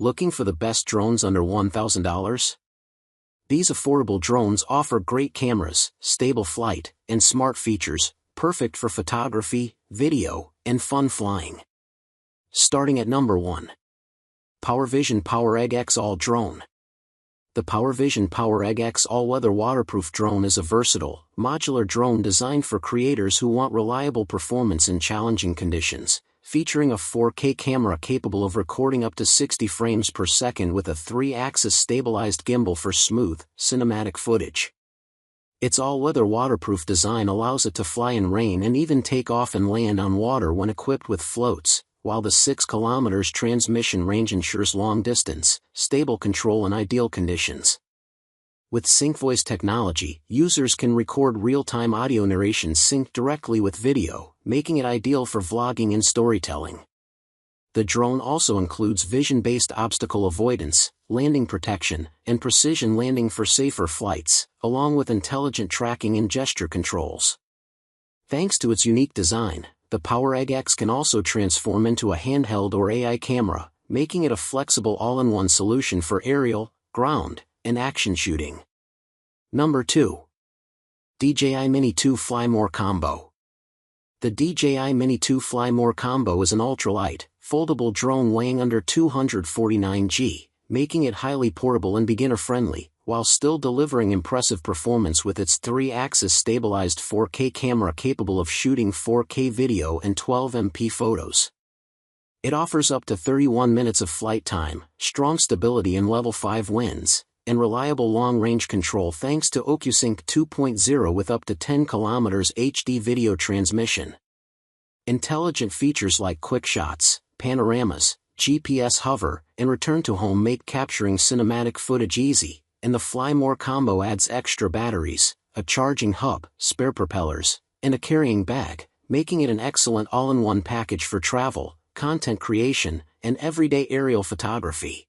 Looking for the best drones under $1,000? These affordable drones offer great cameras, stable flight, and smart features, perfect for photography, video, and fun flying. Starting at number 1. PowerVision PowerEgg X All Drone. The PowerVision PowerEgg X all-weather waterproof drone is a versatile, modular drone designed for creators who want reliable performance in challenging conditions, featuring a 4K camera capable of recording up to 60 frames per second with a 3-axis stabilized gimbal for smooth, cinematic footage. Its all-weather waterproof design allows it to fly in rain and even take off and land on water when equipped with floats, while the 6 km transmission range ensures long-distance, stable control in ideal conditions. With sync voice technology, users can record real-time audio narration synced directly with video, making it ideal for vlogging and storytelling. The drone also includes vision-based obstacle avoidance, landing protection, and precision landing for safer flights, along with intelligent tracking and gesture controls. Thanks to its unique design, the PowerEgg X can also transform into a handheld or AI camera, making it a flexible all-in-one solution for aerial, ground, and action shooting. Number 2. DJI Mini 2 Fly More Combo. The DJI Mini 2 Fly More Combo is an ultralight, foldable drone weighing under 249 g, making it highly portable and beginner-friendly, while still delivering impressive performance with its 3-axis stabilized 4K camera capable of shooting 4K video and 12MP photos. It offers up to 31 minutes of flight time, strong stability in level 5 winds, and reliable long-range control thanks to OcuSync 2.0 with up to 10 km HD video transmission. Intelligent features like quick shots, panoramas, GPS hover, and return to home make capturing cinematic footage easy, and the Fly More combo adds extra batteries, a charging hub, spare propellers, and a carrying bag, making it an excellent all-in-one package for travel, content creation, and everyday aerial photography.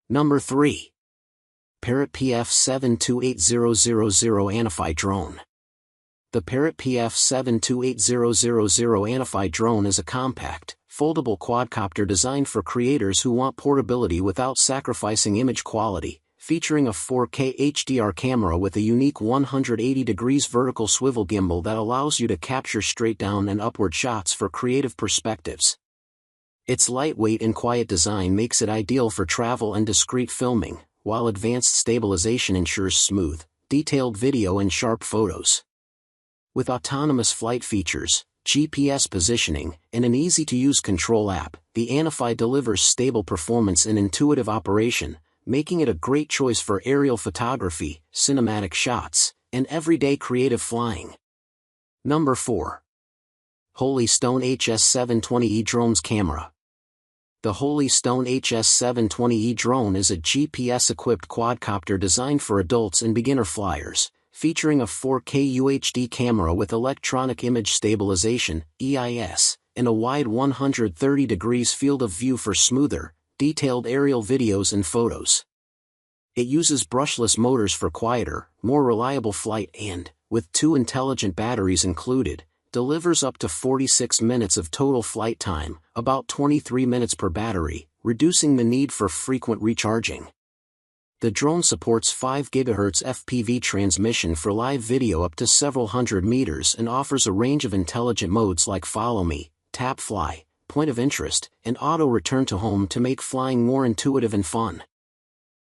Number 3. Parrot PF728000 ANAFI Drone. The Parrot PF728000 ANAFI drone is a compact, foldable quadcopter designed for creators who want portability without sacrificing image quality, featuring a 4K HDR camera with a unique 180 degrees vertical swivel gimbal that allows you to capture straight down and upward shots for creative perspectives. Its lightweight and quiet design makes it ideal for travel and discreet filming, while advanced stabilization ensures smooth, detailed video and sharp photos. With autonomous flight features, GPS positioning, and an easy-to-use control app, the ANAFI delivers stable performance and intuitive operation, making it a great choice for aerial photography, cinematic shots, and everyday creative flying. Number 4. Holy Stone HS720E Drones Camera. The Holy Stone HS720E drone is a GPS-equipped quadcopter designed for adults and beginner flyers, featuring a 4K UHD camera with electronic image stabilization, EIS, and a wide 130 degrees field of view for smoother, detailed aerial videos and photos. It uses brushless motors for quieter, more reliable flight and, with 2 intelligent batteries included, delivers up to 46 minutes of total flight time, about 23 minutes per battery, reducing the need for frequent recharging. The drone supports 5 GHz FPV transmission for live video up to several hundred meters and offers a range of intelligent modes like Follow Me, Tap Fly, Point of Interest, and Auto Return to Home to make flying more intuitive and fun.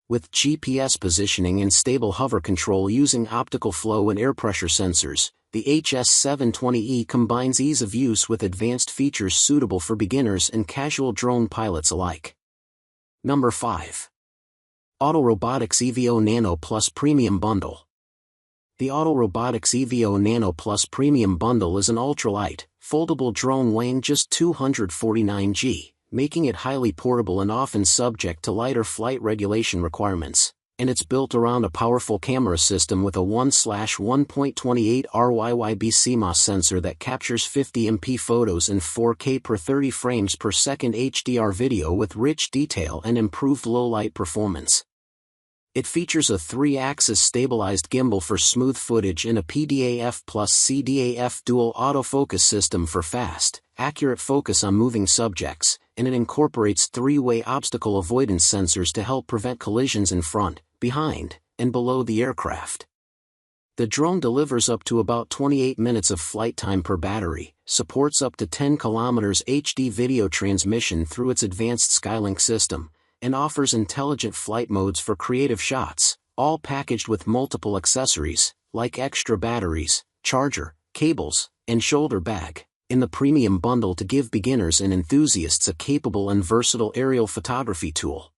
With GPS positioning and stable hover control using optical flow and air pressure sensors, the HS720E combines ease of use with advanced features suitable for beginners and casual drone pilots alike. Number 5. Autel Robotics EVO Nano Plus Premium Bundle. The Autel Robotics EVO Nano Plus Premium Bundle is an ultralight, foldable drone weighing just 249 g, making it highly portable and often subject to lighter flight regulation requirements, and it's built around a powerful camera system with a 1/1.28 RYYB CMOS sensor that captures 50MP photos and 4K per 30 frames per second HDR video with rich detail and improved low-light performance. It features a 3-axis stabilized gimbal for smooth footage and a PDAF plus CDAF dual autofocus system for fast, accurate focus on moving subjects, and it incorporates three-way obstacle avoidance sensors to help prevent collisions in front, behind, and below the aircraft. The drone delivers up to about 28 minutes of flight time per battery, supports up to 10 km HD video transmission through its advanced Skylink system, and offers intelligent flight modes for creative shots, all packaged with multiple accessories, like extra batteries, charger, cables, and shoulder bag, in the premium bundle to give beginners and enthusiasts a capable and versatile aerial photography tool.